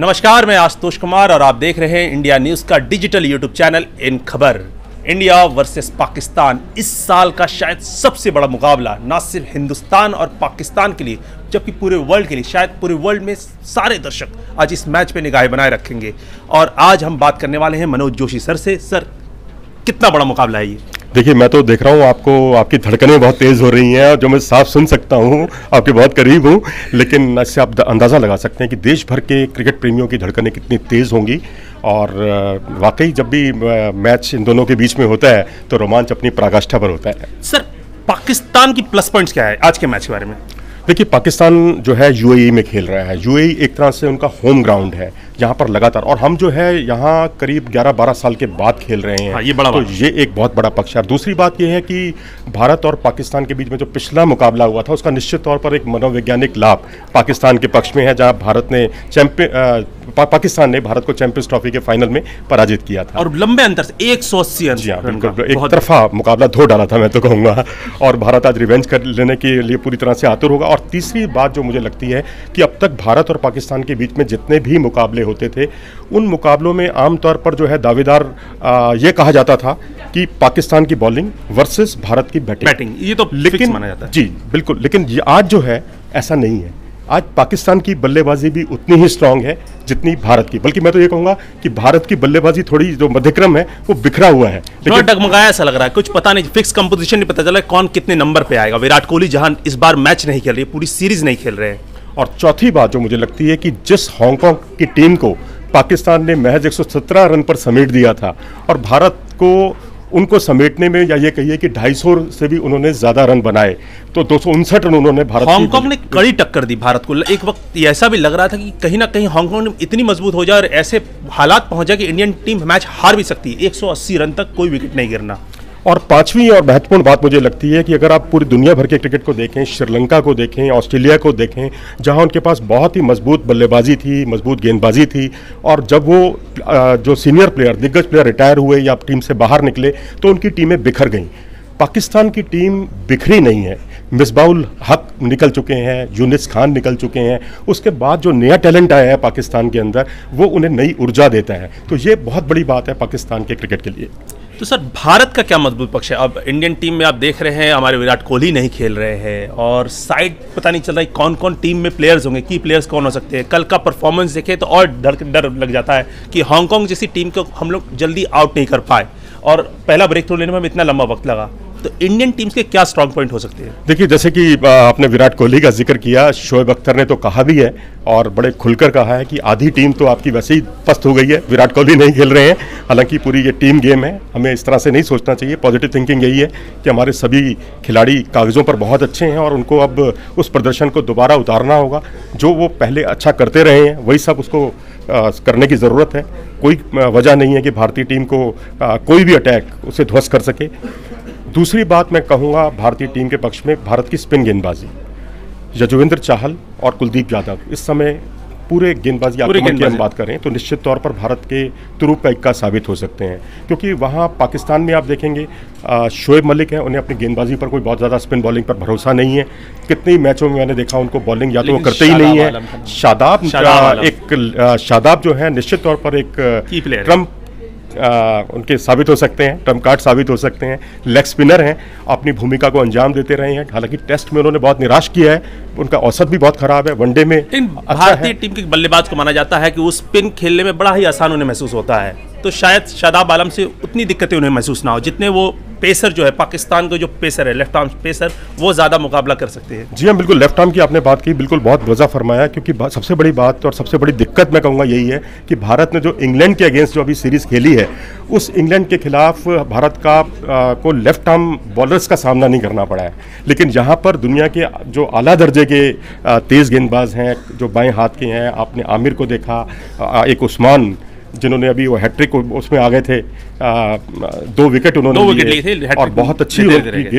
नमस्कार, मैं आशुतोष कुमार और आप देख रहे हैं इंडिया न्यूज़ का डिजिटल यूट्यूब चैनल इन खबर। इंडिया वर्सेस पाकिस्तान इस साल का शायद सबसे बड़ा मुकाबला, ना सिर्फ हिंदुस्तान और पाकिस्तान के लिए जबकि पूरे वर्ल्ड के लिए। शायद पूरे वर्ल्ड में सारे दर्शक आज इस मैच पे निगाहें बनाए रखेंगे। और आज हम बात करने वाले हैं मनोज जोशी सर से। सर, कितना बड़ा मुकाबला है ये? देखिए, मैं तो देख रहा हूँ आपकी धड़कनें बहुत तेज़ हो रही हैं और जो मैं साफ सुन सकता हूँ, आपके बहुत करीब हूँ, लेकिन इससे आप अंदाज़ा लगा सकते हैं कि देश भर के क्रिकेट प्रेमियों की धड़कनें कितनी तेज़ होंगी। और वाकई जब भी मैच इन दोनों के बीच में होता है तो रोमांच अपनी पराकाष्ठा पर होता है। सर, पाकिस्तान की प्लस पॉइंट्स क्या है आज के मैच के बारे में? देखिए, पाकिस्तान जो है यूएई में खेल रहा है। यूएई एक तरह से उनका होम ग्राउंड है, यहाँ पर लगातार, और हम जो है यहाँ करीब 11-12 साल के बाद खेल रहे हैं। हाँ, ये बड़ा तो ये एक बहुत बड़ा पक्ष है। दूसरी बात ये है कि भारत और पाकिस्तान के बीच में जो पिछला मुकाबला हुआ था उसका निश्चित तौर पर एक मनोवैज्ञानिक लाभ पाकिस्तान के पक्ष में है, जहाँ पाकिस्तान ने भारत को चैंपियंस ट्रॉफी के फाइनल में पराजित किया था और लंबे अंतर से 180 रन। जी हाँ, बिल्कुल एक तरफा मुकाबला धो डाला था, मैं तो कहूँगा। और भारत आज रिवेंज कर लेने के लिए पूरी तरह से आतुर होगा। और तीसरी बात जो मुझे लगती है कि अब तक भारत और पाकिस्तान के बीच में जितने भी मुकाबले होते थे, उन मुकाबलों में आमतौर पर जो है दावेदार ये कहा जाता था कि पाकिस्तान की बॉलिंग वर्सेस भारत की बैटिंग। ये तो फिक्स माना जाता है। जी बिल्कुल, लेकिन आज जो है ऐसा नहीं है। आज पाकिस्तान की बल्लेबाजी भी उतनी ही स्ट्रांग है जितनी भारत की, बल्कि मैं तो ये कहूंगा कि भारत की बल्लेबाजी थोड़ी जो मध्यक्रम है वो बिखरा हुआ है, लेकिन डगमगाया ऐसा लग रहा है। कुछ पता नहीं, फिक्स कंपोजिशन नहीं पता चला कौन कितने नंबर पे आएगा। विराट कोहली जहां इस बार मैच नहीं खेल रही, पूरी सीरीज नहीं खेल रहे हैं। और चौथी बात जो मुझे लगती है कि जिस हांगकांग की टीम को पाकिस्तान ने महज 117 रन पर समेट दिया था, और भारत को उनको समेटने में, या ये कहिए कि 250 से भी उन्होंने ज्यादा रन बनाए, तो 259 रन उन्होंने भारत हांगकांग ने कड़ी टक्कर दी भारत को। एक वक्त ऐसा भी लग रहा था कि कहीं ना कहीं हांगकांग ने इतनी मजबूत हो जाए और ऐसे हालात पहुंच जाए कि इंडियन टीम मैच हार भी सकती है। 180 रन तक कोई विकेट नहीं गिरना। और पांचवी और महत्वपूर्ण बात मुझे लगती है कि अगर आप पूरी दुनिया भर के क्रिकेट को देखें, श्रीलंका को देखें, ऑस्ट्रेलिया को देखें, जहां उनके पास बहुत ही मजबूत बल्लेबाजी थी, मजबूत गेंदबाजी थी, और जब वो जो सीनियर प्लेयर, दिग्गज प्लेयर रिटायर हुए या टीम से बाहर निकले तो उनकी टीमें बिखर गईं। पाकिस्तान की टीम बिखरी नहीं है। मिसबाउल हक निकल चुके हैं, यूनिस खान निकल चुके हैं, उसके बाद जो नया टैलेंट आया है पाकिस्तान के अंदर, वो उन्हें नई ऊर्जा देता है। तो ये बहुत बड़ी बात है पाकिस्तान के क्रिकेट के लिए। तो सर, भारत का क्या मजबूत पक्ष है? अब इंडियन टीम में आप देख रहे हैं हमारे विराट कोहली नहीं खेल रहे हैं, और साइड पता नहीं चल रहा है कौन कौन टीम में प्लेयर्स होंगे, की प्लेयर्स कौन हो सकते हैं। कल का परफॉर्मेंस देखें तो और डर लग जाता है कि हांगकांग जैसी टीम को हम लोग जल्दी आउट नहीं कर पाए, और पहला ब्रेक थ्रू लेने में इतना लंबा वक्त लगा। तो इंडियन टीम्स के क्या स्ट्रांग पॉइंट हो सकते हैं? देखिए, जैसे कि आपने विराट कोहली का जिक्र किया, शोएब अख्तर ने तो कहा भी है और बड़े खुलकर कहा है कि आधी टीम तो आपकी वैसे ही पस्त हो गई है, विराट कोहली नहीं खेल रहे हैं। हालांकि पूरी ये टीम गेम है, हमें इस तरह से नहीं सोचना चाहिए। पॉजिटिव थिंकिंग यही है कि हमारे सभी खिलाड़ी कागज़ों पर बहुत अच्छे हैं और उनको अब उस प्रदर्शन को दोबारा उतारना होगा। जो वो पहले अच्छा करते रहे हैं वही सब उसको करने की ज़रूरत है। कोई वजह नहीं है कि भारतीय टीम को कोई भी अटैक उसे ध्वस्त कर सके। दूसरी बात मैं कहूँगा भारतीय टीम के पक्ष में, भारत की स्पिन गेंदबाजी, यजुवेंद्र चाहल और कुलदीप यादव इस समय पूरे गेंदबाजी आक्रमण की हम बात करें तो निश्चित तौर पर भारत के तुरुप का इक्का साबित हो सकते हैं। क्योंकि वहाँ पाकिस्तान में आप देखेंगे शोएब मलिक है, उन्हें अपनी गेंदबाजी पर कोई बहुत ज़्यादा स्पिन बॉलिंग पर भरोसा नहीं है। कितनी मैचों में मैंने देखा उनको बॉलिंग या तो वो करते ही नहीं है। शादाब जो है निश्चित तौर पर एक ट्रम्प उनके साबित हो सकते हैं, ट्रम्प कार्ड साबित हो सकते हैं। लेग स्पिनर हैं, अपनी भूमिका को अंजाम देते रहे हैं। हालांकि टेस्ट में उन्होंने बहुत निराश किया है, उनका औसत भी बहुत खराब है। वनडे में भारतीय टीम के बल्लेबाज को माना जाता है कि वो स्पिन खेलने में बड़ा ही आसान उन्हें महसूस होता है, तो शायद शादाब आलम से उतनी दिक्कतें उन्हें महसूस ना हो जितने वो पेसर जो है, पाकिस्तान का जो पेसर है, लेफ्ट आर्म पेसर, वो ज़्यादा मुकाबला कर सकते हैं। जी हाँ, बिल्कुल लेफ्ट आर्म की आपने बात की, बिल्कुल बहुत वजह फरमाया। क्योंकि सबसे बड़ी बात और सबसे बड़ी दिक्कत मैं कहूँगा यही है कि भारत ने जो इंग्लैंड के अगेंस्ट जो अभी सीरीज़ खेली है, उस इंग्लैंड के खिलाफ भारत का को लेफ्ट आर्म बॉलर्स का सामना नहीं करना पड़ा है। लेकिन यहाँ पर दुनिया के जो आला दर्जे के तेज़ गेंदबाज हैं, जो बाएँ हाथ के हैं, आपने आमिर को देखा, एक उस्मान जिन्होंने अभी वो हैट्रिक उसमें आ गए थे, 2 विकेट उन्होंने लिए थे और बहुत अच्छी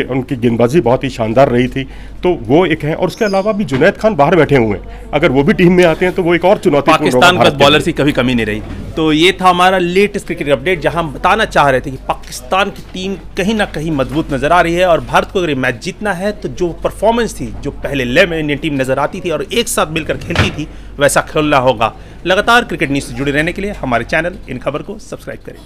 उनकी गेंदबाजी बहुत ही शानदार रही थी। तो वो एक है, और उसके अलावा भी जुनैद खान बाहर बैठे हुए हैं, अगर वो भी टीम में आते हैं तो वो एक और चुनौती। पाकिस्तान का बॉलर की कभी कमी नहीं रही। तो ये था हमारा लेटेस्ट क्रिकेट अपडेट, जहां हम बताना चाह रहे थे कि पाकिस्तान की टीम कहीं ना कहीं मजबूत नजर आ रही है और भारत को अगर ये मैच जीतना है तो जो परफॉर्मेंस थी, जो पहले ले में इंडियन टीम नजर आती थी और एक साथ मिलकर खेलती थी, वैसा खेलना होगा। लगातार क्रिकेट न्यूज़ से जुड़े रहने के लिए हमारे चैनल इन खबर को सब्सक्राइब करें।